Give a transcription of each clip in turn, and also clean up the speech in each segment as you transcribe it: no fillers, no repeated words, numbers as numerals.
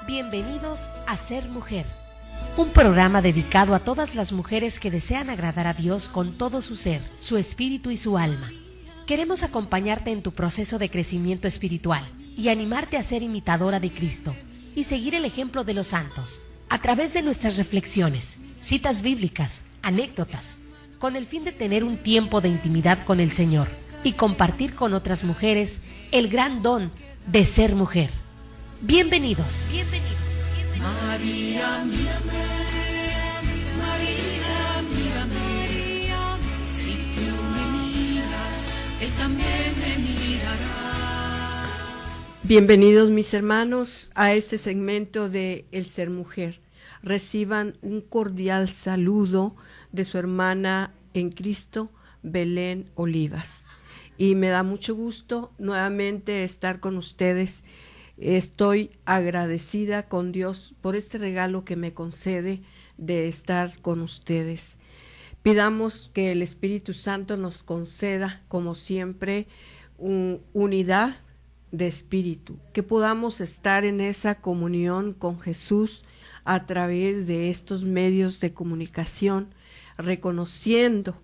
Bienvenidos a Ser Mujer, un programa dedicado a todas las mujeres que desean agradar a Dios con todo su ser, su espíritu y su alma. Queremos acompañarte en tu proceso de crecimiento espiritual y animarte a ser imitadora de Cristo y seguir el ejemplo de los santos a través de nuestras reflexiones, citas bíblicas, anécdotas, con el fin de tener un tiempo de intimidad con el Señor y compartir con otras mujeres el gran don de ser mujer. Bienvenidos. María, mírame, María, mírame, si tú me miras, Él también me mirará. Bienvenidos mis hermanos a este segmento de El Ser Mujer. Reciban un cordial saludo de su hermana en Cristo, Belén Olivas. Y me da mucho gusto nuevamente estar con ustedes. Estoy agradecida con Dios por este regalo que me concede de estar con ustedes. Pidamos que el Espíritu Santo nos conceda, como siempre, unidad de espíritu, que podamos estar en esa comunión con Jesús a través de estos medios de comunicación, reconociendo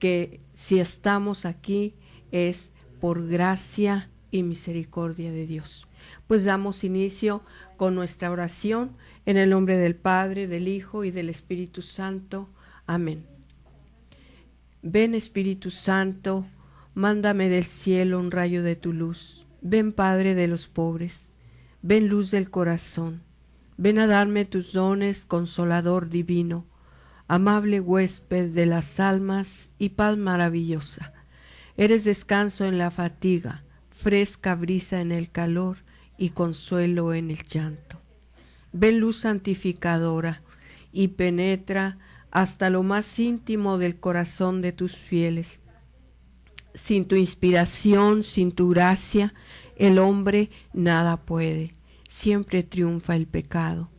que si estamos aquí es por gracia y misericordia de Dios. Pues damos inicio con nuestra oración en el nombre del Padre, del Hijo y del Espíritu Santo. Amén. Ven Espíritu Santo, mándame del cielo un rayo de tu luz. Ven Padre de los pobres, ven luz del corazón. Ven a darme tus dones, consolador divino, amable huésped de las almas y paz maravillosa. Eres descanso en la fatiga, fresca brisa en el calor y consuelo en el llanto. Ven luz santificadora y penetra hasta lo más íntimo del corazón de tus fieles. Sin tu inspiración, sin tu gracia, el hombre nada puede. Siempre triunfa el pecado.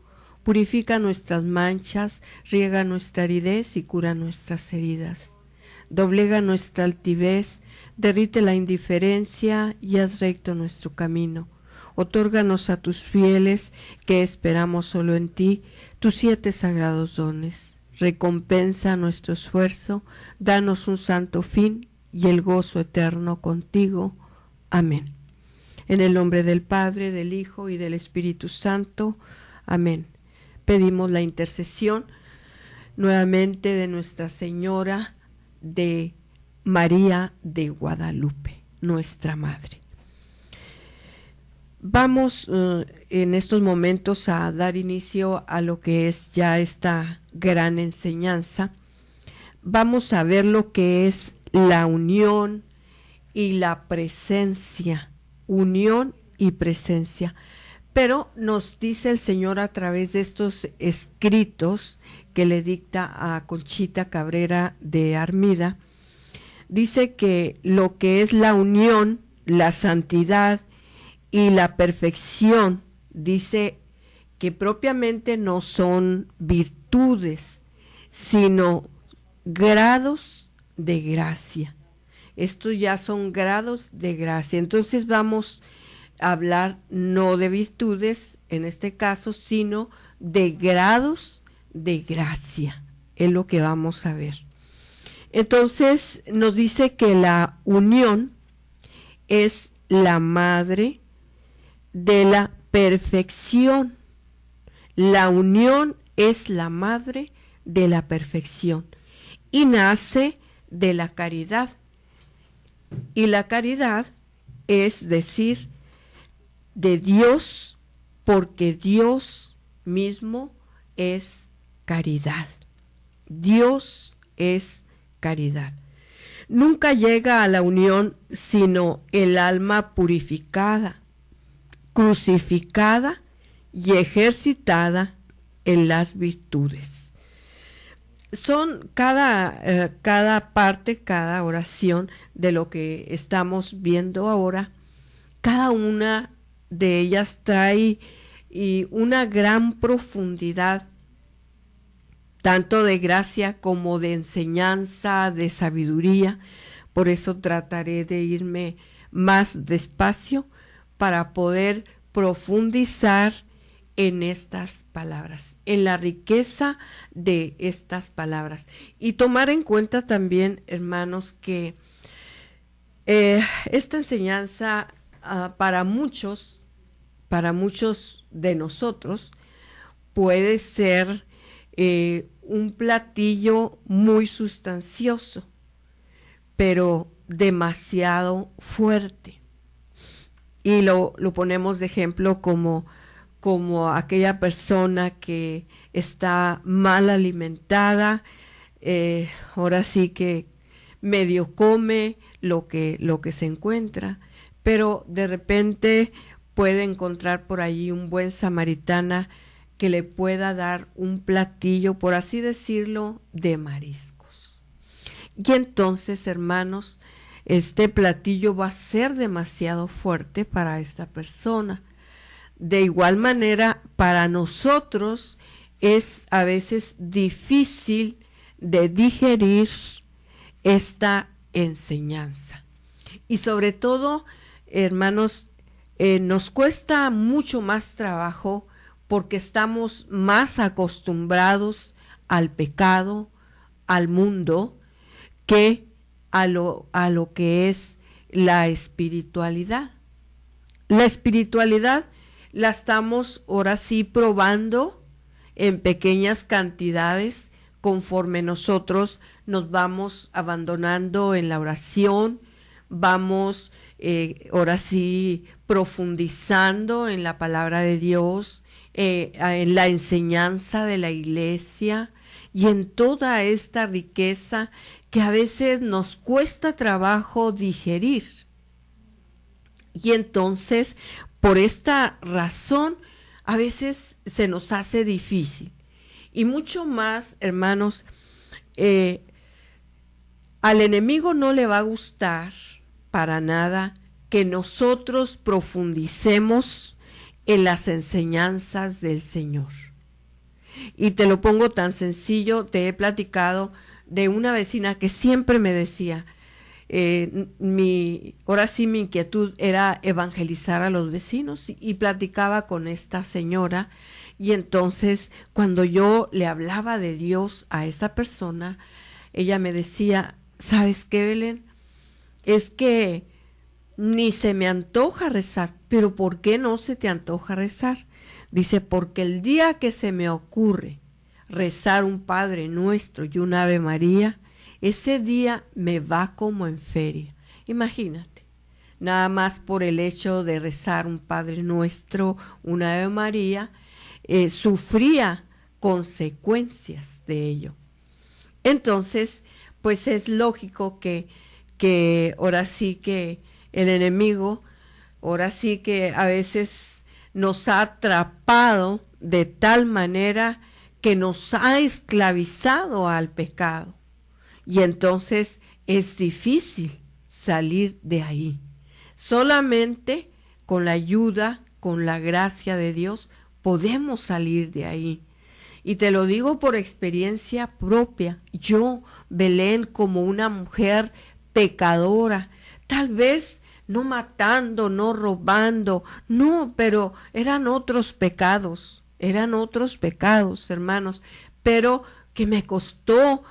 Purifica nuestras manchas, riega nuestra aridez y cura nuestras heridas. Doblega nuestra altivez, derrite la indiferencia y haz recto nuestro camino. Otórganos a tus fieles, que esperamos solo en ti, tus 7 sagrados dones. Recompensa nuestro esfuerzo, danos un santo fin y el gozo eterno contigo. Amén. En el nombre del Padre, del Hijo y del Espíritu Santo. Amén. Pedimos la intercesión nuevamente de Nuestra Señora de María de Guadalupe, nuestra Madre. Vamos en estos momentos a dar inicio a lo que es ya esta gran enseñanza. Vamos a ver lo que es la unión y la presencia, unión y presencia. Pero nos dice el Señor a través de estos escritos que le dicta a Conchita Cabrera de Armida, dice que lo que es la unión, la santidad y la perfección, dice que propiamente no son virtudes, sino grados de gracia. Estos ya son grados de gracia. Entonces vamos a hablar no de virtudes en este caso, sino de grados de gracia. Es lo que vamos a ver. Entonces nos dice que la unión es la madre de la perfección. La unión es la madre de la perfección y nace de la caridad. Y la caridad es decir, de Dios, porque Dios mismo es caridad. Dios es caridad. Nunca llega a la unión sino el alma purificada, crucificada y ejercitada en las virtudes. Son cada parte, cada oración de lo que estamos viendo ahora, cada una de ellas trae una gran profundidad, tanto de gracia como de enseñanza, de sabiduría. Por eso trataré de irme más despacio para poder profundizar en estas palabras, en la riqueza de estas palabras. Y tomar en cuenta también, hermanos, que esta enseñanza para muchos de nosotros puede ser un platillo muy sustancioso, pero demasiado fuerte. Y lo ponemos de ejemplo como aquella persona que está mal alimentada, ahora sí que medio come lo que se encuentra, pero de repente puede encontrar por allí un buen samaritana que le pueda dar un platillo, por así decirlo, de mariscos. Y entonces, hermanos, este platillo va a ser demasiado fuerte para esta persona. De igual manera, para nosotros es a veces difícil de digerir esta enseñanza. Y sobre todo, hermanos, nos cuesta mucho más trabajo porque estamos más acostumbrados al pecado, al mundo, que a lo que es la espiritualidad. La espiritualidad la estamos ahora sí probando en pequeñas cantidades conforme nosotros nos vamos abandonando en la oración, vamos ahora sí profundizando en la palabra de Dios, en la enseñanza de la iglesia y en toda esta riqueza que a veces nos cuesta trabajo digerir. Y entonces, por esta razón, a veces se nos hace difícil. Y mucho más, hermanos, al enemigo no le va a gustar para nada que nosotros profundicemos en las enseñanzas del Señor. Y te lo pongo tan sencillo, te he platicado de una vecina que siempre me decía, ahora sí mi inquietud era evangelizar a los vecinos y platicaba con esta señora y entonces cuando yo le hablaba de Dios a esa persona, ella me decía, ¿sabes qué, Belén? Es que ni se me antoja rezar. ¿Pero por qué no se te antoja rezar? Dice, porque el día que se me ocurre rezar un Padre Nuestro y un Ave María, ese día me va como en feria. Imagínate, nada más por el hecho de rezar un Padre Nuestro, un Ave María, sufría consecuencias de ello. Entonces, pues es lógico que ahora sí que el enemigo, ahora sí que a veces nos ha atrapado de tal manera que nos ha esclavizado al pecado. Y entonces es difícil salir de ahí. Solamente con la ayuda, con la gracia de Dios, podemos salir de ahí. Y te lo digo por experiencia propia. Yo, Belén, como una mujer pecadora, tal vez no matando, no robando, no, pero eran otros pecados, hermanos, pero que me costó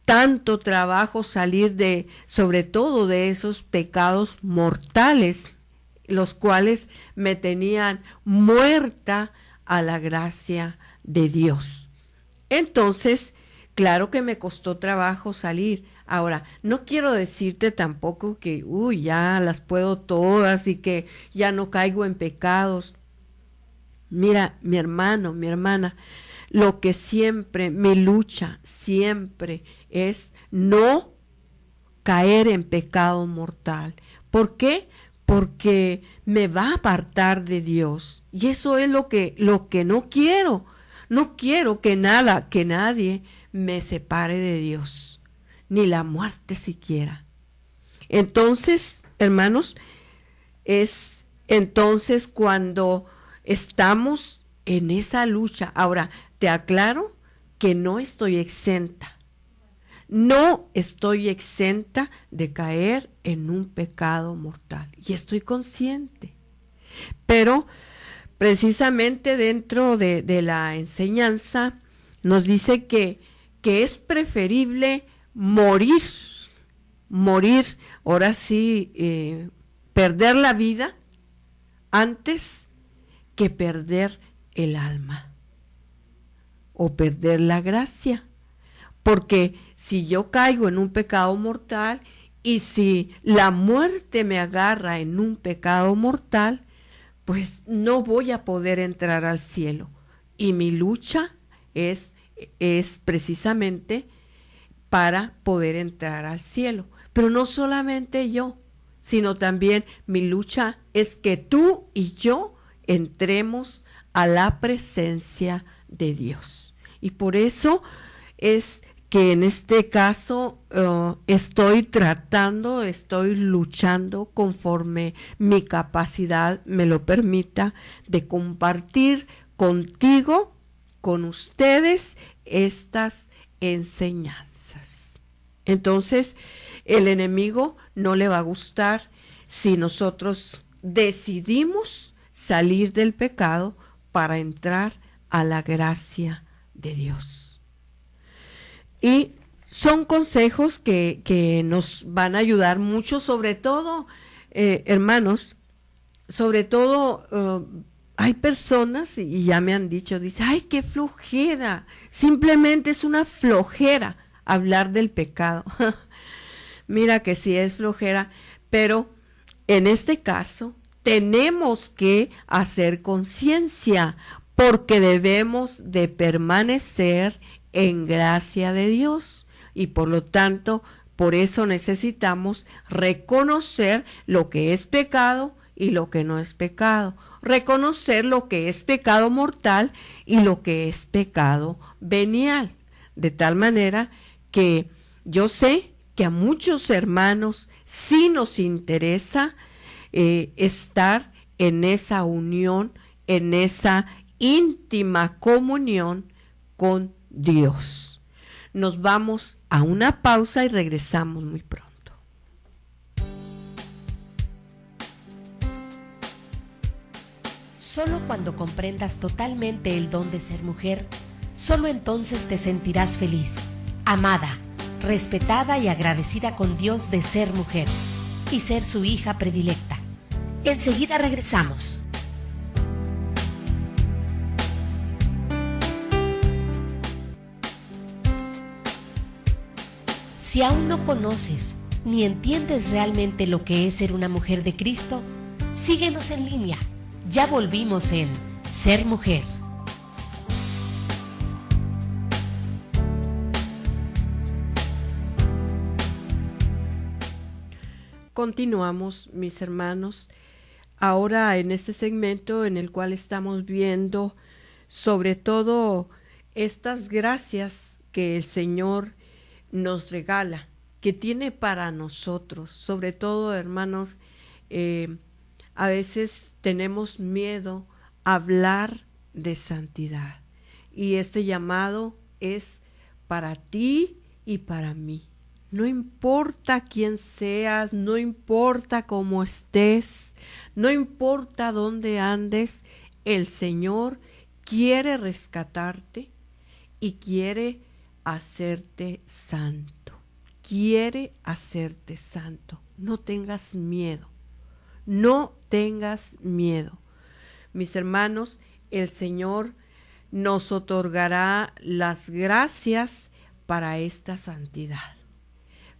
tanto trabajo salir sobre todo de esos pecados mortales, los cuales me tenían muerta a la gracia de Dios. Entonces, claro que me costó trabajo salir. Ahora, no quiero decirte tampoco que, ya las puedo todas y que ya no caigo en pecados. Mira, mi hermano, mi hermana, lo que siempre, mi lucha siempre es no caer en pecado mortal. ¿Por qué? Porque me va a apartar de Dios. Y eso es lo que no quiero. No quiero que nadie me separe de Dios, ni la muerte siquiera. Entonces, hermanos, es entonces cuando estamos en esa lucha. Ahora, te aclaro que no estoy exenta. No estoy exenta de caer en un pecado mortal. Y estoy consciente. Pero precisamente dentro de la enseñanza nos dice que es preferible morir, ahora sí, perder la vida antes que perder el alma o perder la gracia. Porque si yo caigo en un pecado mortal y si la muerte me agarra en un pecado mortal, pues no voy a poder entrar al cielo. Y mi lucha es precisamente para poder entrar al cielo. Pero no solamente yo, sino también mi lucha es que tú y yo entremos a la presencia de Dios. Y por eso es que en este caso estoy luchando conforme mi capacidad me lo permita, de compartir contigo, con ustedes, estas enseñanzas. Entonces, el enemigo no le va a gustar si nosotros decidimos salir del pecado para entrar a la gracia de Dios. Y son consejos que nos van a ayudar mucho, sobre todo, hermanos, sobre todo hay personas, y ya me han dicho, dice, ay, qué flojera, simplemente es una flojera hablar del pecado. Mira que sí es flojera, pero en este caso tenemos que hacer conciencia, porque debemos de permanecer en gracia de Dios, y por lo tanto, por eso necesitamos reconocer lo que es pecado y lo que no es pecado, reconocer lo que es pecado mortal y lo que es pecado venial, de tal manera que yo sé que a muchos hermanos sí nos interesa estar en esa unión, en esa íntima comunión con Dios. Nos vamos a una pausa y regresamos muy pronto. Solo cuando comprendas totalmente el don de ser mujer, solo entonces te sentirás feliz, amada, respetada y agradecida con Dios de ser mujer y ser su hija predilecta. Enseguida regresamos. Si aún no conoces ni entiendes realmente lo que es ser una mujer de Cristo, síguenos en línea. Ya volvimos en Ser Mujer. Continuamos, mis hermanos, ahora en este segmento en el cual estamos viendo sobre todo estas gracias que el Señor nos regala, que tiene para nosotros. Sobre todo, hermanos, a veces tenemos miedo a hablar de santidad, y este llamado es para ti y para mí. No importa quién seas, no importa cómo estés, no importa dónde andes, el Señor quiere rescatarte y quiere hacerte santo. Quiere hacerte santo. No tengas miedo. No tengas miedo. Mis hermanos, el Señor nos otorgará las gracias para esta santidad.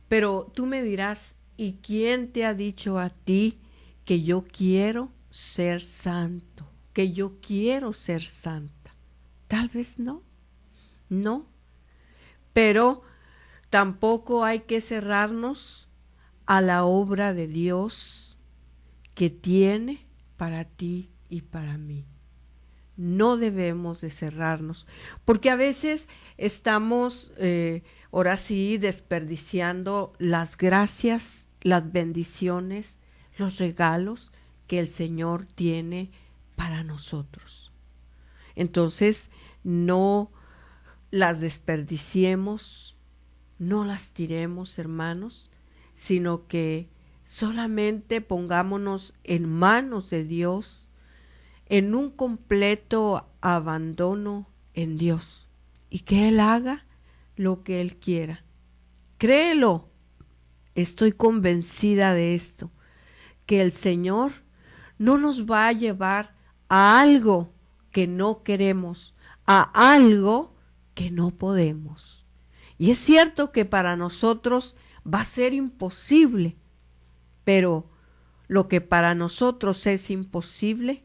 Pero tú me dirás, ¿y quién te ha dicho a ti que yo quiero ser santo? Que yo quiero ser santa. Tal vez no. No. Pero tampoco hay que cerrarnos a la obra de Dios que tiene para ti y para mí. No debemos de cerrarnos, porque a veces estamos, ahora sí, desperdiciando las gracias, las bendiciones, los regalos que el Señor tiene para nosotros. Entonces, no las desperdiciemos, no las tiremos, hermanos, sino que solamente pongámonos en manos de Dios, en un completo abandono en Dios y que Él haga lo que Él quiera. Créelo, estoy convencida de esto, que el Señor no nos va a llevar a algo que no queremos, a algo que no podemos. Y es cierto que para nosotros va a ser imposible, pero lo que para nosotros es imposible,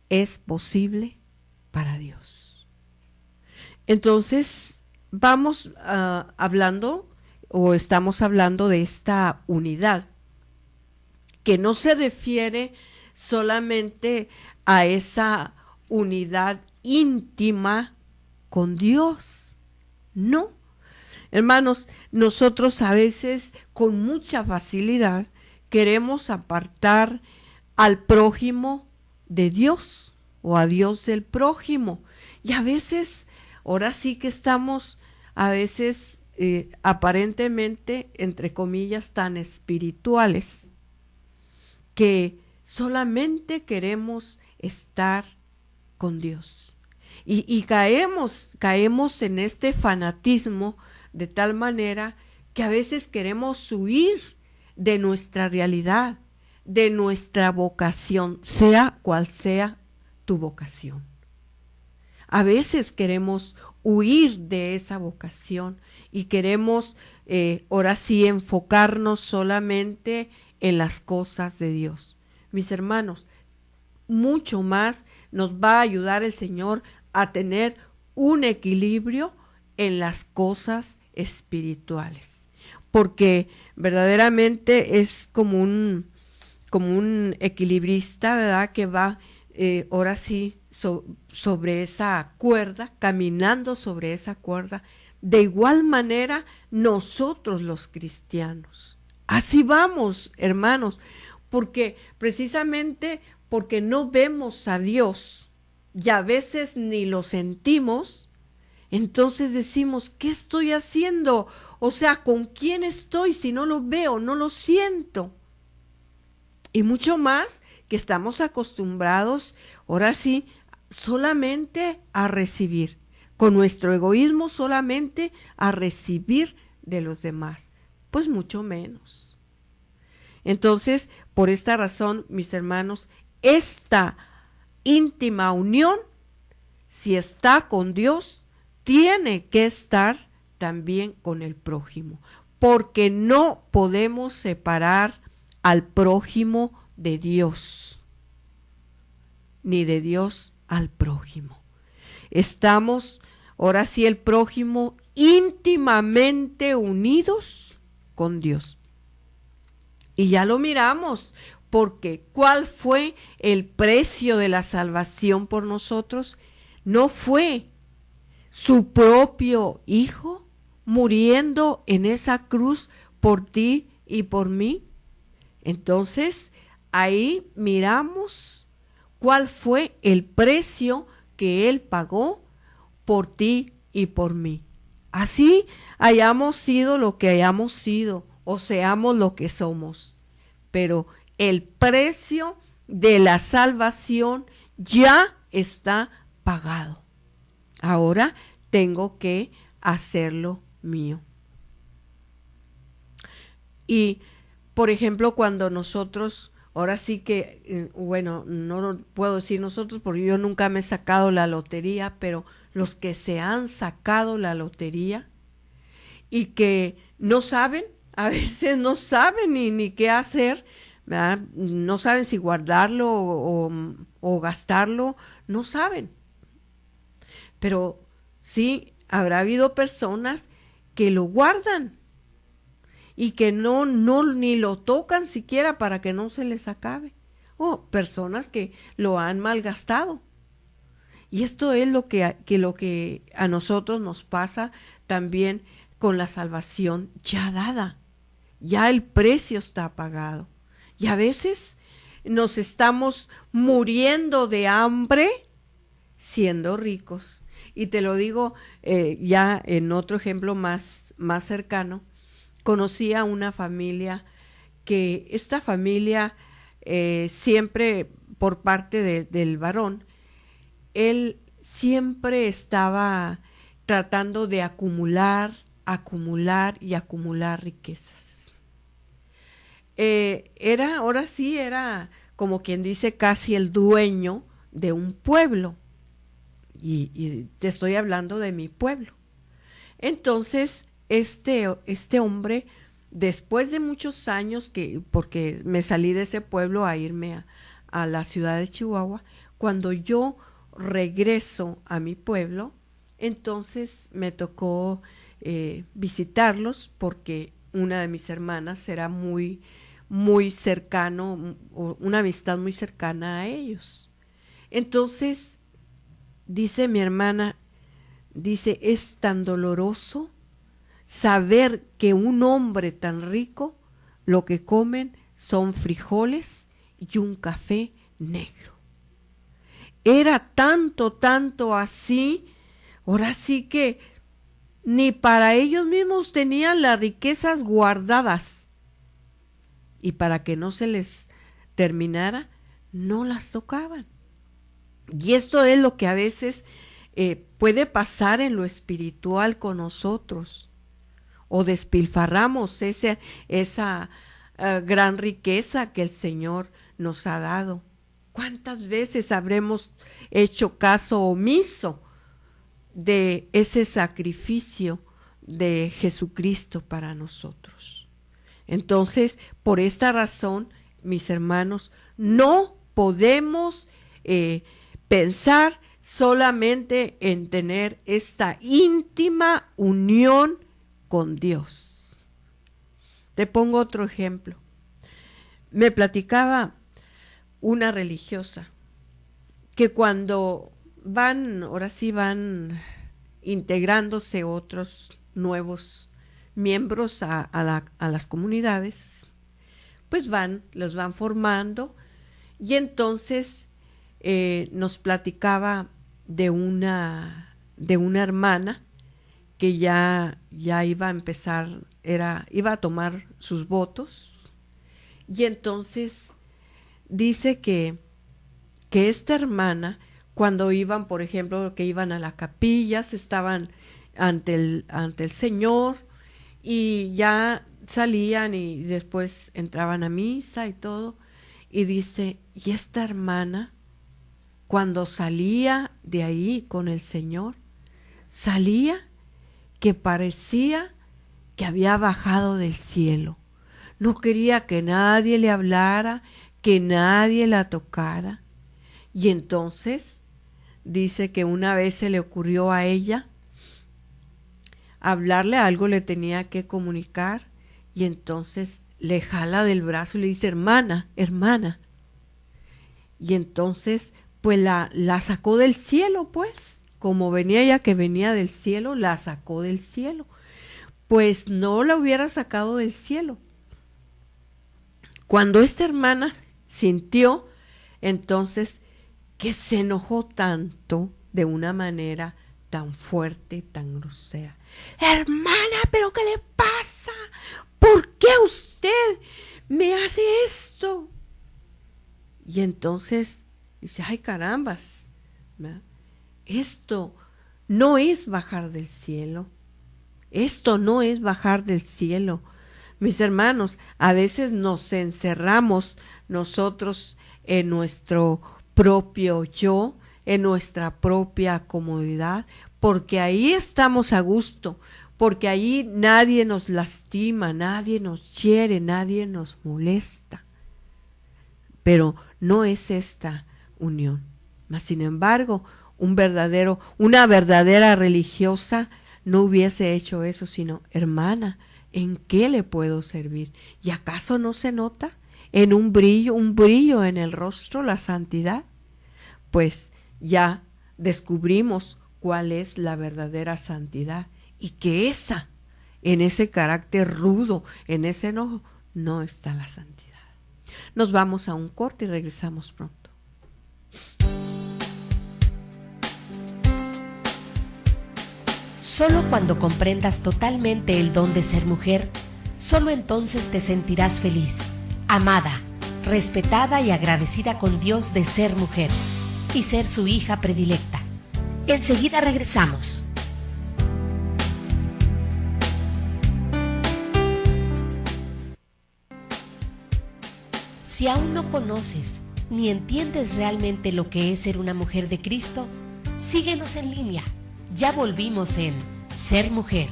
es posible para Dios. Entonces, vamos hablando, o estamos hablando de esta unidad, que no se refiere solamente a esa unidad íntima con Dios. No, hermanos, nosotros a veces con mucha facilidad queremos apartar al prójimo de Dios o a Dios del prójimo. Y a veces, ahora sí que estamos a veces aparentemente, entre comillas, tan espirituales, que solamente queremos estar con Dios. Y caemos en este fanatismo de tal manera que a veces queremos huir de nuestra realidad, de nuestra vocación, sea cual sea tu vocación. A veces queremos huir de esa vocación y queremos ahora sí enfocarnos solamente en las cosas de Dios. Mis hermanos, mucho más nos va a ayudar el Señor a tener un equilibrio en las cosas espirituales, porque verdaderamente es como un equilibrista, ¿verdad? Que va ahora sí sobre esa cuerda, caminando sobre esa cuerda. De igual manera, nosotros los cristianos, así vamos, hermanos, porque precisamente porque no vemos a Dios y a veces ni lo sentimos, entonces decimos, ¿qué estoy haciendo? O sea, ¿con quién estoy si no lo veo, no lo siento? Y mucho más que estamos acostumbrados, ahora sí, solamente a recibir, con nuestro egoísmo solamente a recibir de los demás, pues mucho menos. Entonces, por esta razón, mis hermanos, esta íntima unión, si está con Dios, tiene que estar también con el prójimo, porque no podemos separar al prójimo de Dios, ni de Dios al prójimo. Estamos, ahora sí, el prójimo íntimamente unidos con Dios. Y ya lo miramos, porque ¿cuál fue el precio de la salvación por nosotros? No fue su propio Hijo muriendo en esa cruz por ti y por mí. Entonces, ahí miramos cuál fue el precio que Él pagó por ti y por mí. Así hayamos sido lo que hayamos sido o seamos lo que somos. Pero el precio de la salvación ya está pagado. Ahora tengo que hacerlo mío. Y, por ejemplo, cuando nosotros, ahora sí que, bueno, no puedo decir nosotros porque yo nunca me he sacado la lotería, pero los que se han sacado la lotería y que no saben, a veces no saben ni qué hacer, ¿verdad? No saben si guardarlo o gastarlo, no saben. Pero sí, habrá habido personas que lo guardan y que no ni lo tocan siquiera para que no se les acabe. O personas que lo han malgastado. Y esto es lo que a nosotros nos pasa también con la salvación ya dada. Ya el precio está pagado. Y a veces nos estamos muriendo de hambre siendo ricos. Y te lo digo ya en otro ejemplo más cercano. Conocí a una familia que esta familia siempre por parte del varón, él siempre estaba tratando de acumular riquezas. Ahora sí era como quien dice casi el dueño de un pueblo. Y te estoy hablando de mi pueblo. Entonces, este hombre, después de muchos años, porque me salí de ese pueblo a irme a la ciudad de Chihuahua, cuando yo regreso a mi pueblo, entonces me tocó visitarlos, porque una de mis hermanas era muy cercano, una amistad muy cercana a ellos. Entonces, dice mi hermana, es tan doloroso saber que un hombre tan rico lo que comen son frijoles y un café negro. Era tanto así, ahora sí que ni para ellos mismos tenían las riquezas guardadas, y para que no se les terminara, no las tocaban. Y esto es lo que a veces puede pasar en lo espiritual con nosotros, o despilfarramos esa gran riqueza que el Señor nos ha dado. ¿Cuántas veces habremos hecho caso omiso de ese sacrificio de Jesucristo para nosotros? Entonces, por esta razón, mis hermanos, no podemos pensar solamente en tener esta íntima unión con Dios. Te pongo otro ejemplo. Me platicaba una religiosa que cuando ahora sí van integrándose otros nuevos miembros a las comunidades, pues los van formando, y entonces nos platicaba de una hermana que ya iba a empezar, iba a tomar sus votos, y entonces dice que esta hermana, cuando iban, por ejemplo, que iban a la capilla, estaban ante el Señor, y ya salían y después entraban a misa y todo, y dice, y esta hermana, cuando salía de ahí con el Señor, salía que parecía que había bajado del cielo. No quería que nadie le hablara, que nadie la tocara. Y entonces dice que una vez se le ocurrió a ella hablarle, algo le tenía que comunicar, y entonces le jala del brazo y le dice, hermana. Y entonces pues la sacó del cielo, pues, como venía ella, que venía del cielo, la sacó del cielo. Pues no la hubiera sacado del cielo. Cuando esta hermana sintió, entonces, que se enojó tanto, de una manera tan fuerte, tan grosera. Hermana, ¿pero qué le pasa? ¿Por qué usted me hace esto? Y entonces dice, ay carambas, ¿verdad? Esto no es bajar del cielo. Esto no es bajar del cielo. Mis hermanos, a veces nos encerramos nosotros en nuestro propio yo, en nuestra propia comodidad, porque ahí estamos a gusto, porque ahí nadie nos lastima, nadie nos hiere, nadie nos molesta. Pero no es esta unión. Mas sin embargo, una verdadera religiosa no hubiese hecho eso, sino, hermana, ¿en qué le puedo servir? ¿Y acaso no se nota en un brillo en el rostro, la santidad? Pues ya descubrimos cuál es la verdadera santidad, y que en ese carácter rudo, en ese enojo, no está la santidad. Nos vamos a un corte y regresamos pronto. Solo cuando comprendas totalmente el don de ser mujer, solo entonces te sentirás feliz, amada, respetada y agradecida con Dios de ser mujer y ser su hija predilecta. Enseguida regresamos. Si aún no conoces ni entiendes realmente lo que es ser una mujer de Cristo, síguenos en línea. Ya volvimos en Ser Mujer.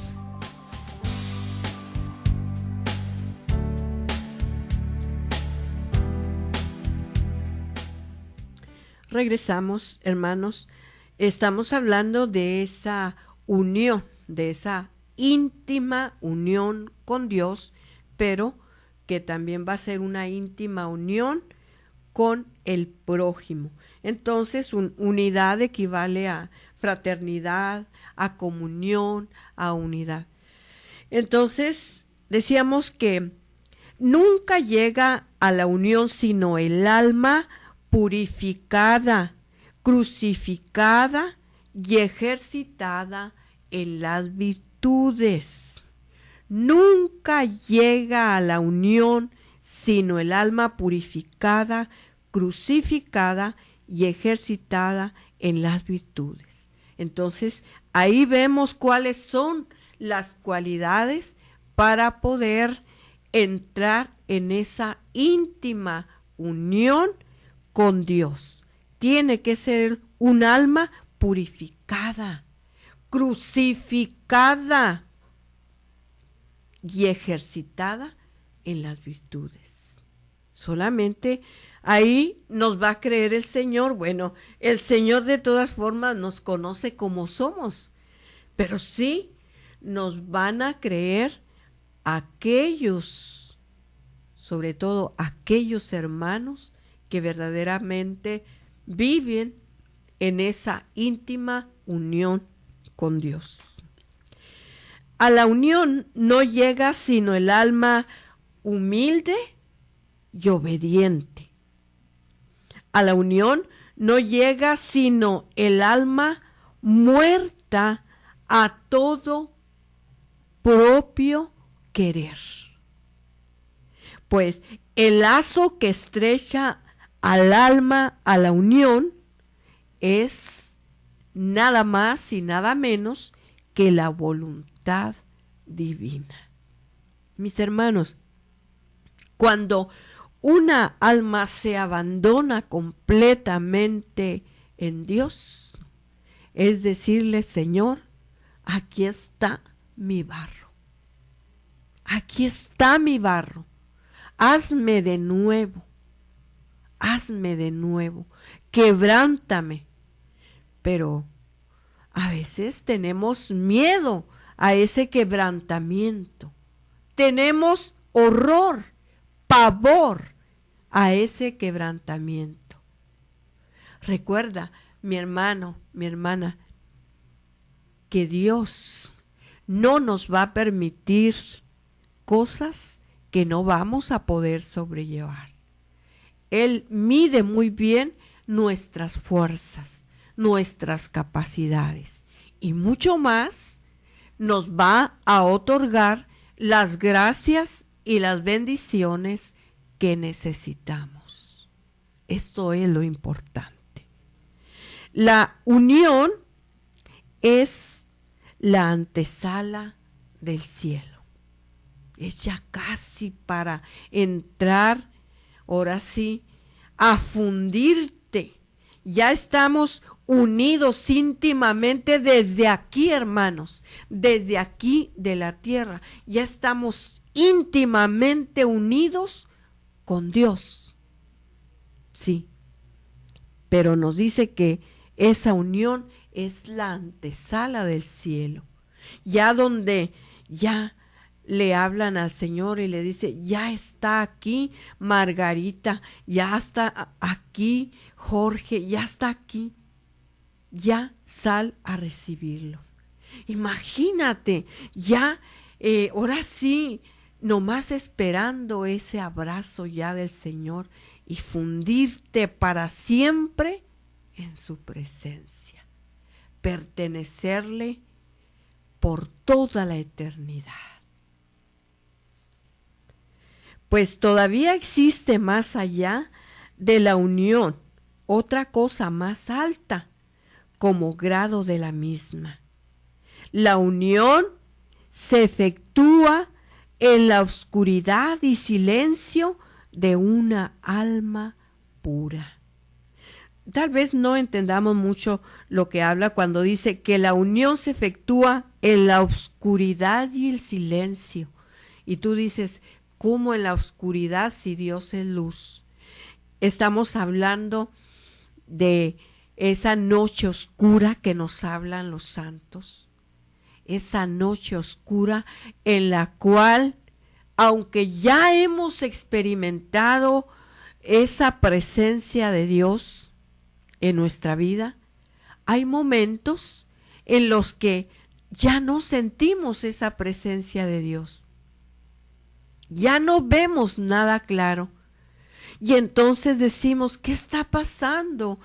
Regresamos, hermanos. Estamos hablando de esa unión, de esa íntima unión con Dios, pero que también va a ser una íntima unión con el prójimo. Entonces, unidad equivale a fraternidad, a comunión, a unidad. Entonces, decíamos que nunca llega a la unión sino el alma purificada, crucificada y ejercitada en las virtudes. Nunca llega a la unión sino el alma purificada, crucificada y ejercitada en las virtudes. Entonces, ahí vemos cuáles son las cualidades para poder entrar en esa íntima unión con Dios. Tiene que ser un alma purificada, crucificada y ejercitada en las virtudes. Solamente ahí nos va a creer el Señor. Bueno, el Señor de todas formas nos conoce como somos, pero sí nos van a creer aquellos, sobre todo aquellos hermanos que verdaderamente viven en esa íntima unión con Dios. A la unión no llega sino el alma humilde y obediente. A la unión no llega sino el alma muerta a todo propio querer. Pues el lazo que estrecha al alma a la unión es nada más y nada menos que la voluntad divina. Mis hermanos, cuando una alma se abandona completamente en Dios, es decirle: Señor, aquí está mi barro. Aquí está mi barro. Hazme de nuevo. Hazme de nuevo. Quebrántame. Pero a veces tenemos miedo a ese quebrantamiento. Tenemos horror, pavor a ese quebrantamiento. Recuerda, mi hermano, mi hermana, que Dios no nos va a permitir cosas que no vamos a poder sobrellevar. Él mide muy bien nuestras fuerzas, nuestras capacidades, y mucho más nos va a otorgar las gracias y las bendiciones que necesitamos. Esto es lo importante. La unión es la antesala del cielo. Es ya casi para entrar, ahora sí, a fundirte. Ya estamos unidos íntimamente desde aquí, hermanos, desde aquí de la tierra. Ya estamos íntimamente unidos con Dios. Sí, pero nos dice que esa unión es la antesala del cielo. Ya donde ya le hablan al Señor y le dice: ya está aquí Margarita, ya está aquí Jorge, ya está aquí. Ya sal a recibirlo. Imagínate, ya ahora sí, nomás esperando ese abrazo ya del Señor y fundirte para siempre en su presencia. Pertenecerle por toda la eternidad. pues todavía existe más allá de la unión otra cosa más alta como grado de la misma. La unión se efectúa en la oscuridad y silencio de una alma pura. Tal vez no entendamos mucho lo que habla cuando dice que la unión se efectúa en la oscuridad y el silencio. Y tú dices, ¿cómo en la oscuridad si Dios es luz? Estamos hablando de esa noche oscura que nos hablan los santos. Esa noche oscura en la cual, aunque ya hemos experimentado esa presencia de Dios en nuestra vida, hay momentos en los que ya no sentimos esa presencia de Dios. Ya no vemos nada claro. Y entonces decimos, ¿qué está pasando?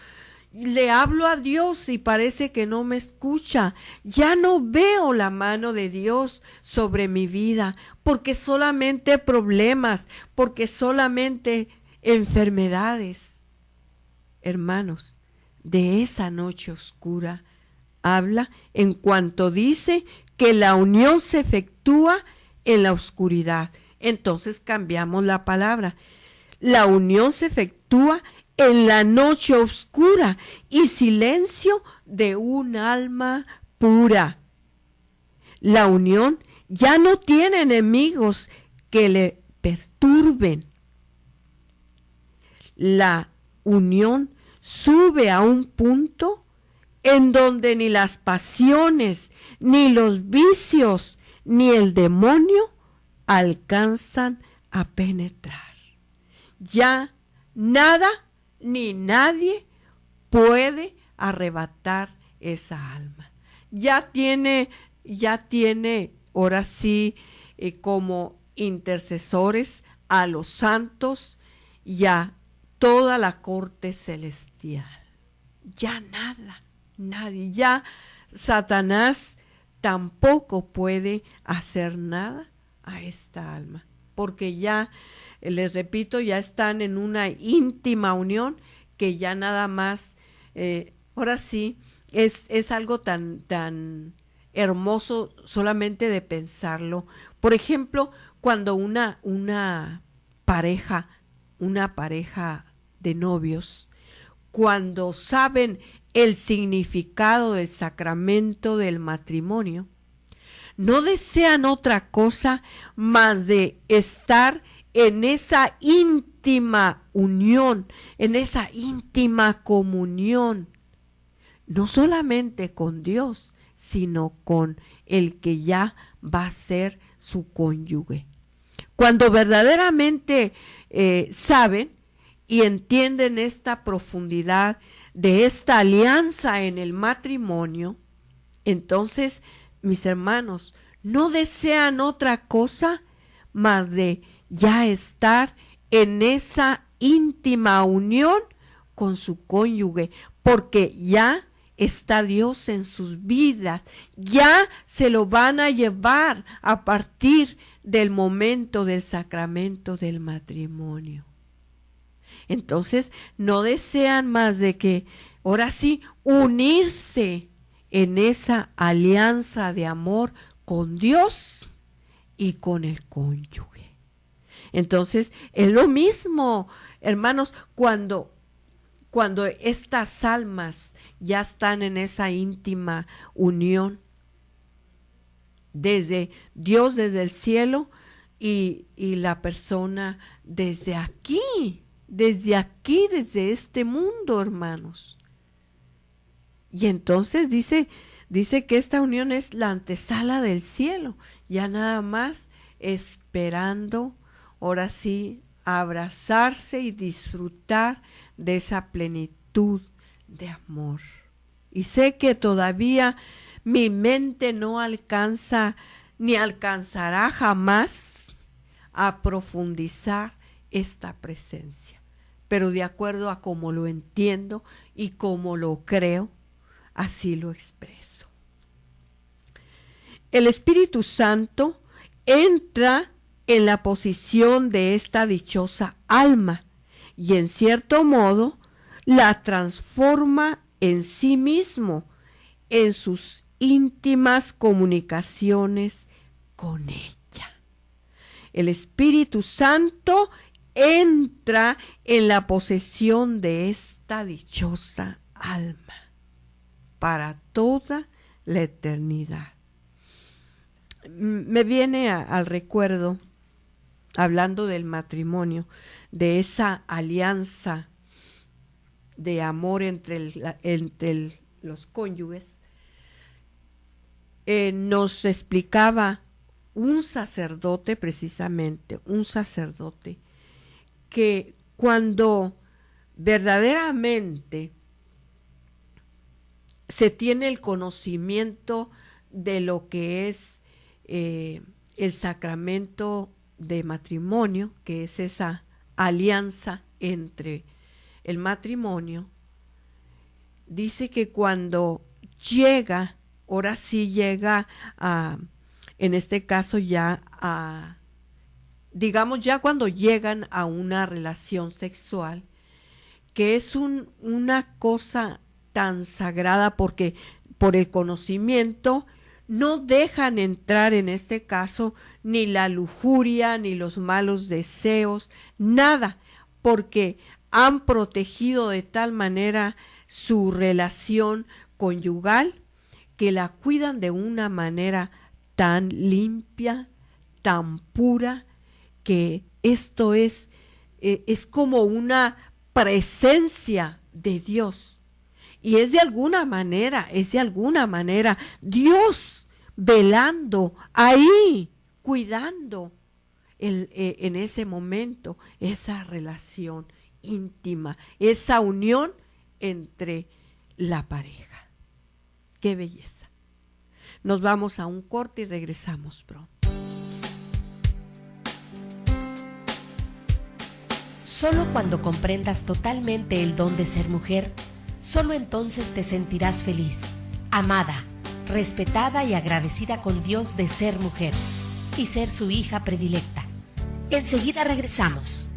Le hablo a Dios y parece que no me escucha. Ya no veo la mano de Dios sobre mi vida, porque solamente problemas, porque solamente enfermedades. Hermanos, de esa noche oscura habla en cuanto dice que la unión se efectúa en la oscuridad. Entonces cambiamos la palabra. La unión se efectúa en la noche oscura y silencio de un alma pura. La unión ya no tiene enemigos que le perturben. La unión sube a un punto en donde ni las pasiones, ni los vicios, ni el demonio alcanzan a penetrar. Ya nada ni nadie puede arrebatar esa alma. Ya tiene ahora sí como intercesores a los santos y a toda la corte celestial. Ya nada, nadie, ya Satanás tampoco puede hacer nada a esta alma, porque ya, les repito, ya están en una íntima unión que ya nada más, ahora sí, es algo tan hermoso solamente de pensarlo. Por ejemplo, cuando una pareja de novios, cuando saben el significado del sacramento del matrimonio, no desean otra cosa más de estar en esa íntima unión, en esa íntima comunión, no solamente con Dios, sino con el que ya va a ser su cónyuge. Cuando verdaderamente saben y entienden esta profundidad de esta alianza en el matrimonio, entonces, mis hermanos, no desean otra cosa más de ya estar en esa íntima unión con su cónyuge, porque ya está Dios en sus vidas, ya se lo van a llevar a partir del momento del sacramento del matrimonio. Entonces, no desean más de que, ahora sí, unirse en esa alianza de amor con Dios y con el cónyuge. Entonces, es lo mismo, hermanos, cuando estas almas ya están en esa íntima unión, desde Dios desde el cielo y la persona desde aquí, desde este mundo, hermanos. Y entonces dice que esta unión es la antesala del cielo, ya nada más esperando, ahora sí, abrazarse y disfrutar de esa plenitud de amor. Y sé que todavía mi mente no alcanza ni alcanzará jamás a profundizar esta presencia, pero de acuerdo a cómo lo entiendo y cómo lo creo, así lo expreso. El Espíritu Santo entra en la posición de esta dichosa alma y en cierto modo la transforma en sí mismo, en sus íntimas comunicaciones con ella. El Espíritu Santo entra en la posesión de esta dichosa alma para toda la eternidad. Me viene al recuerdo, hablando del matrimonio, de esa alianza de amor entre los cónyuges. Nos explicaba un sacerdote, precisamente, un sacerdote, que cuando verdaderamente se tiene el conocimiento de lo que es el sacramento de matrimonio, que es esa alianza entre el matrimonio, dice que cuando llega, ahora sí llega a, en este caso ya a, digamos ya cuando llegan a una relación sexual, que es una cosa tan sagrada porque por el conocimiento no dejan entrar en este caso ni la lujuria, ni los malos deseos, nada, porque han protegido de tal manera su relación conyugal que la cuidan de una manera tan limpia, tan pura, que esto es como una presencia de Dios. Y es de alguna manera Dios velando ahí, cuidando en ese momento esa relación íntima, esa unión entre la pareja. ¡Qué belleza! Nos vamos a un corte y regresamos pronto. Solo cuando comprendas totalmente el don de ser mujer, solo entonces te sentirás feliz, amada, respetada y agradecida con Dios de ser mujer y ser su hija predilecta. Enseguida regresamos.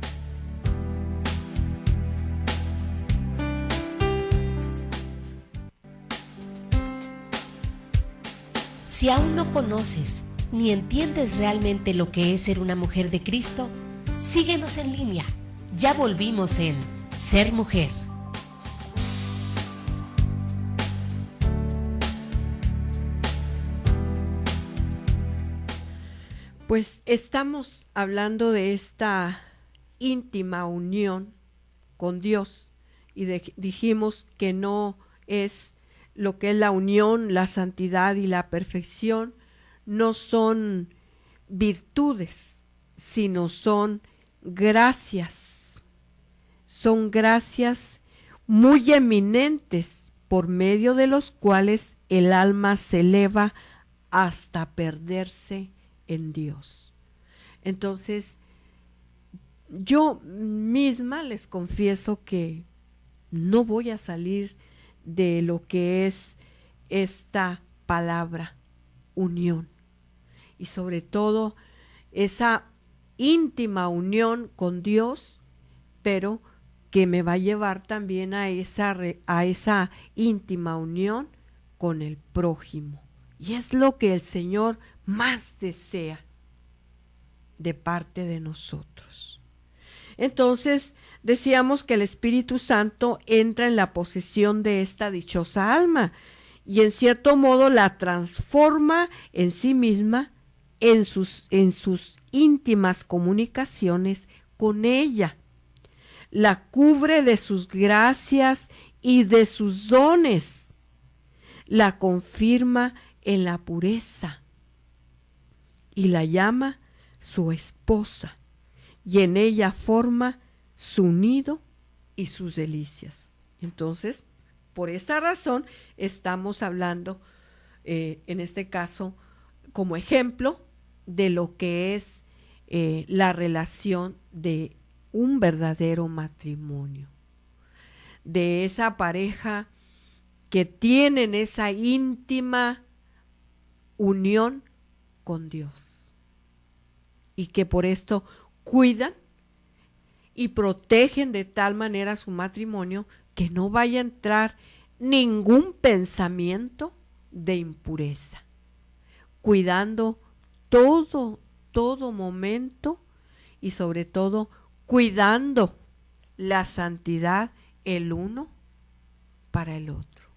Si aún no conoces ni entiendes realmente lo que es ser una mujer de Cristo, síguenos en línea. Ya volvimos en Ser Mujer. Pues estamos hablando de esta íntima unión con Dios y dijimos que no es lo que es la unión, la santidad y la perfección, no son virtudes, sino son gracias. Son gracias muy eminentes por medio de los cuales el alma se eleva hasta perderse en Dios. Entonces, yo misma les confieso que no voy a salir de lo que es esta palabra, unión, y sobre todo esa íntima unión con Dios, pero que me va a llevar también a esa íntima unión con el prójimo. Y es lo que el Señor más desea de parte de nosotros. Entonces, decíamos que el Espíritu Santo entra en la posesión de esta dichosa alma y en cierto modo la transforma en sí misma en sus íntimas comunicaciones con ella. La cubre de sus gracias y de sus dones. La confirma en la pureza y la llama su esposa, y en ella forma su nido y sus delicias. Entonces, por esta razón, estamos hablando, en este caso, como ejemplo de lo que es la relación de un verdadero matrimonio, de esa pareja que tienen esa íntima unión con Dios y que por esto cuidan y protegen de tal manera su matrimonio que no vaya a entrar ningún pensamiento de impureza, cuidando todo momento y sobre todo cuidando la santidad el uno para el otro.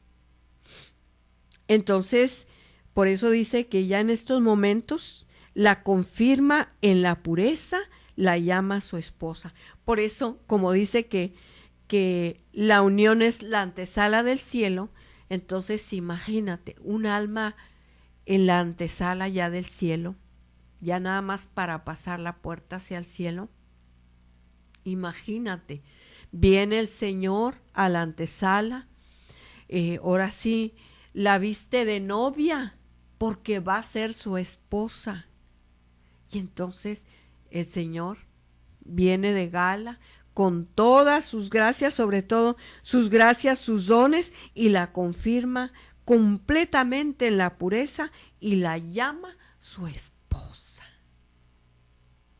Entonces, por eso dice que ya en estos momentos la confirma en la pureza, la llama su esposa. Por eso, como dice que la unión es la antesala del cielo, entonces imagínate, un alma en la antesala ya del cielo, ya nada más para pasar la puerta hacia el cielo. Imagínate, viene el Señor a la antesala, ahora sí, la viste de novia, porque va a ser su esposa. Y entonces el Señor viene de gala con todas sus gracias, sobre todo sus gracias, sus dones, y la confirma completamente en la pureza y la llama su esposa.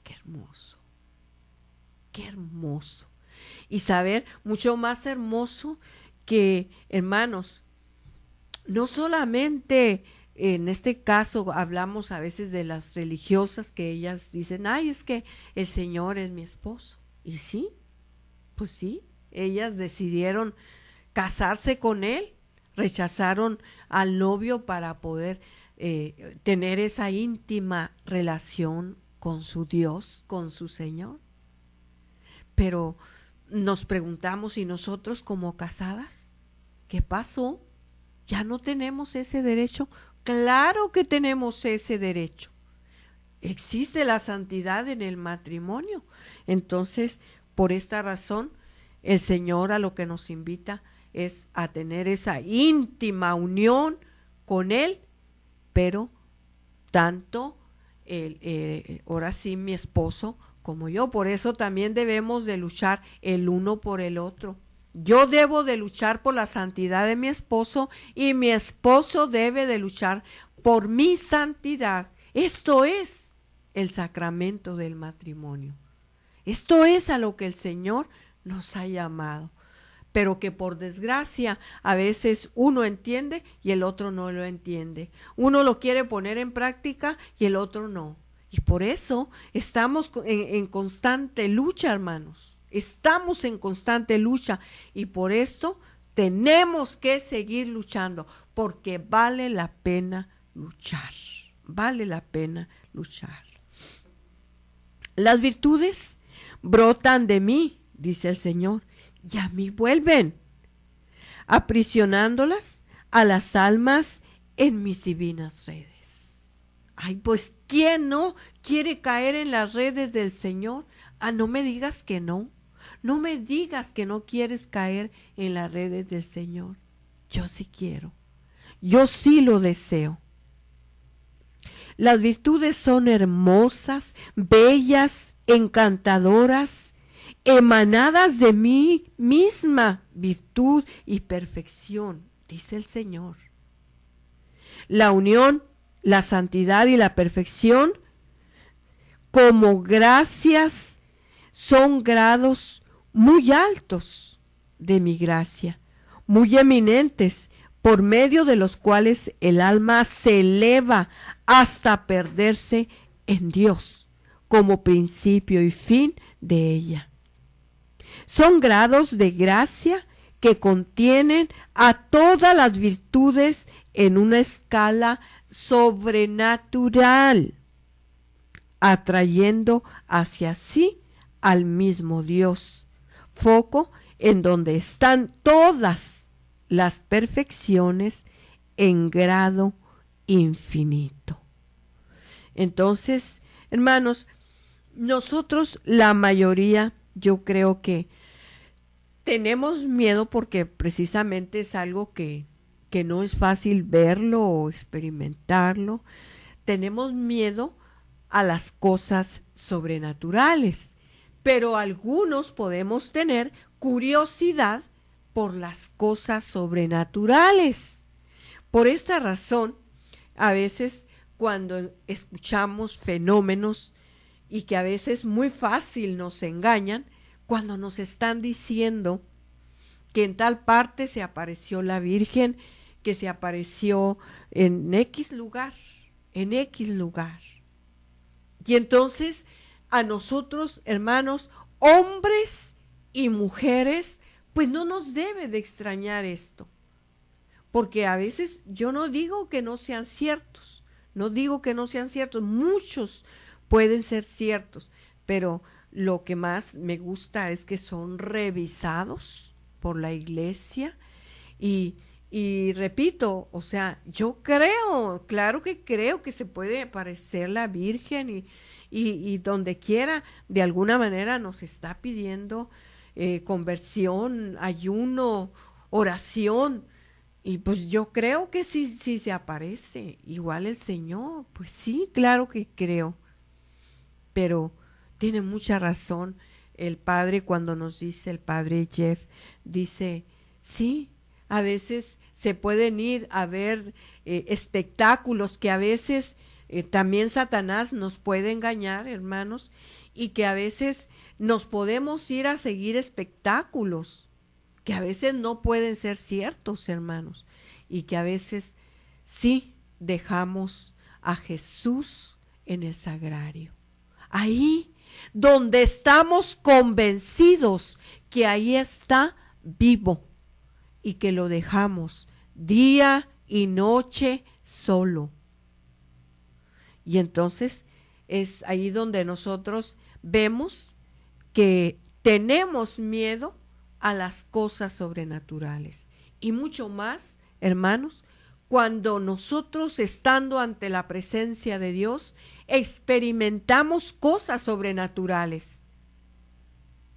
Qué hermoso, qué hermoso. Y saber, mucho más hermoso que, hermanos, no solamente en este caso hablamos a veces de las religiosas que ellas dicen, ay, es que el Señor es mi esposo. Y sí, pues sí, ellas decidieron casarse con él, rechazaron al novio para poder tener esa íntima relación con su Dios, con su Señor. Pero nos preguntamos, ¿y nosotros como casadas? ¿Qué pasó? ¿Ya no tenemos ese derecho? Claro que tenemos ese derecho. Existe la santidad en el matrimonio. Entonces, por esta razón, el Señor a lo que nos invita es a tener esa íntima unión con Él, pero tanto ahora sí mi esposo como yo. Por eso también debemos de luchar el uno por el otro. Yo debo de luchar por la santidad de mi esposo y mi esposo debe de luchar por mi santidad. Esto es el sacramento del matrimonio. Esto es a lo que el Señor nos ha llamado, pero que por desgracia a veces uno entiende y el otro no lo entiende. Uno lo quiere poner en práctica y el otro no. Y por eso estamos en constante lucha, hermanos. Estamos en constante lucha y por esto tenemos que seguir luchando, porque vale la pena luchar. Vale la pena luchar. Las virtudes brotan de mí, dice el Señor, y a mí vuelven, aprisionándolas a las almas en mis divinas redes. Ay, pues, ¿quién no quiere caer en las redes del Señor? Ah, no me digas que no. No me digas que no quieres caer en las redes del Señor. Yo sí quiero. Yo sí lo deseo. Las virtudes son hermosas, bellas, encantadoras, emanadas de mí misma virtud y perfección, dice el Señor. La unión, la santidad y la perfección, como gracias, son grados muy altos de mi gracia, muy eminentes, por medio de los cuales el alma se eleva hasta perderse en Dios como principio y fin de ella. Son grados de gracia que contienen a todas las virtudes en una escala sobrenatural, atrayendo hacia sí al mismo Dios, foco en donde están todas las perfecciones en grado infinito. Entonces, hermanos, nosotros la mayoría, yo creo que tenemos miedo porque precisamente es algo que no es fácil verlo o experimentarlo. Tenemos miedo a las cosas sobrenaturales, pero algunos podemos tener curiosidad por las cosas sobrenaturales. Por esta razón, a veces cuando escuchamos fenómenos y que a veces muy fácil nos engañan cuando nos están diciendo que en tal parte se apareció la Virgen, que se apareció en X lugar, en X lugar. Y entonces a nosotros, hermanos, hombres y mujeres, pues no nos debe de extrañar esto. Porque a veces yo no digo que no sean ciertos, muchos pueden ser ciertos, pero lo que más me gusta es que son revisados por la iglesia y repito, o sea, yo creo, claro que creo que se puede aparecer la Virgen y donde quiera, de alguna manera nos está pidiendo conversión, ayuno, oración. Y pues yo creo que sí se aparece, igual el Señor, pues sí, claro que creo. Pero tiene mucha razón el Padre cuando nos dice, el Padre Jeff, dice, sí, a veces se pueden ir a ver espectáculos que a veces también Satanás nos puede engañar, hermanos, y que a veces nos podemos ir a seguir espectáculos que a veces no pueden ser ciertos, hermanos, y que a veces sí dejamos a Jesús en el sagrario. Ahí donde estamos convencidos que ahí está vivo y que lo dejamos día y noche solo. Y entonces es ahí donde nosotros vemos que tenemos miedo a las cosas sobrenaturales. Y mucho más, hermanos, cuando nosotros, estando ante la presencia de Dios, experimentamos cosas sobrenaturales.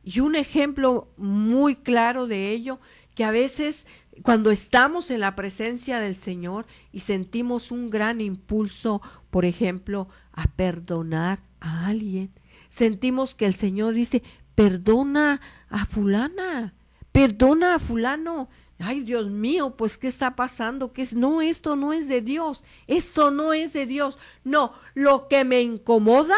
Y un ejemplo muy claro de ello, que a veces cuando estamos en la presencia del Señor y sentimos un gran impulso, por ejemplo, a perdonar a alguien, sentimos que el Señor dice, perdona a fulana, perdona a fulano. Ay, Dios mío, pues ¿qué está pasando? No, esto no es de Dios, esto no es de Dios. No, lo que me incomoda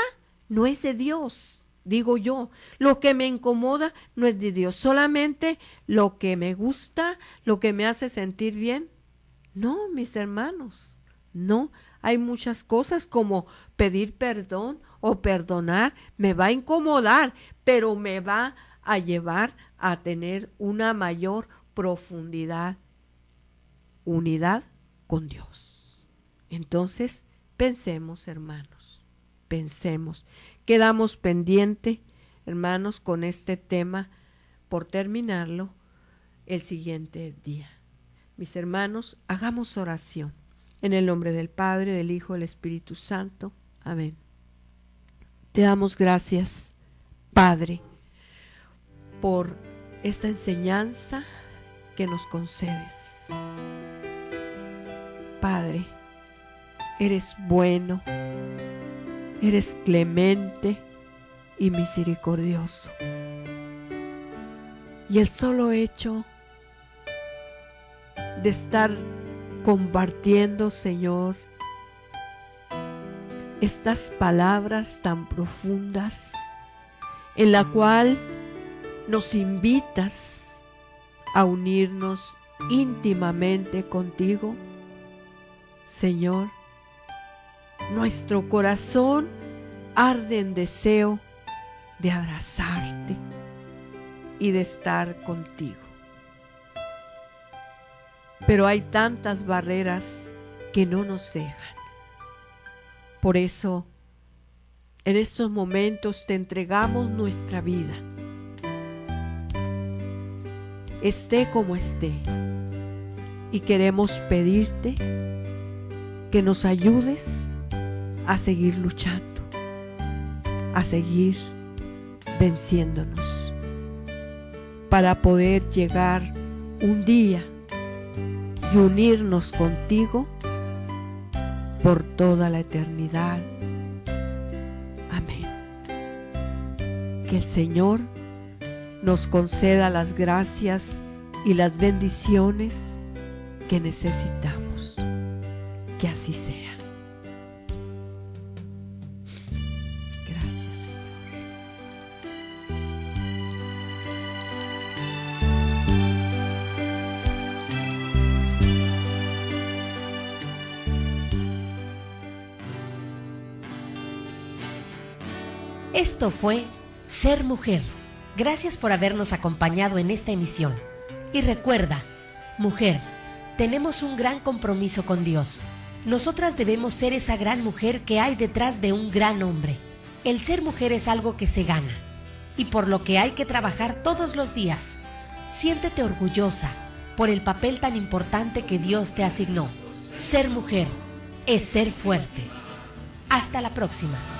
no es de Dios, digo yo. Lo que me incomoda no es de Dios, solamente lo que me gusta, lo que me hace sentir bien. No, mis hermanos, no. Hay muchas cosas como pedir perdón o perdonar, me va a incomodar, pero me va a llevar a tener una mayor profundidad, unidad con Dios. Entonces, pensemos, hermanos, pensemos. Quedamos pendiente, hermanos, con este tema por terminarlo el siguiente día. Mis hermanos, hagamos oración. En el nombre del Padre, del Hijo, del Espíritu Santo. Amén. Te damos gracias, Padre, por esta enseñanza que nos concedes. Padre, eres bueno, eres clemente y misericordioso. Y el solo hecho de estar compartiendo, Señor, estas palabras tan profundas en la cual nos invitas a unirnos íntimamente contigo, Señor, nuestro corazón arde en deseo de abrazarte y de estar contigo. Pero hay tantas barreras que no nos dejan. Por eso, en estos momentos te entregamos nuestra vida. Esté como esté. Y queremos pedirte que nos ayudes a seguir luchando, a seguir venciéndonos, para poder llegar un día y unirnos contigo por toda la eternidad. Amén. Que el Señor nos conceda las gracias y las bendiciones que necesitamos. Que así sea. Gracias. Esto fue Ser Mujer. Gracias por habernos acompañado en esta emisión. Y recuerda, mujer, tenemos un gran compromiso con Dios. Nosotras debemos ser esa gran mujer que hay detrás de un gran hombre. El ser mujer es algo que se gana y por lo que hay que trabajar todos los días. Siéntete orgullosa por el papel tan importante que Dios te asignó. Ser mujer es ser fuerte. Hasta la próxima.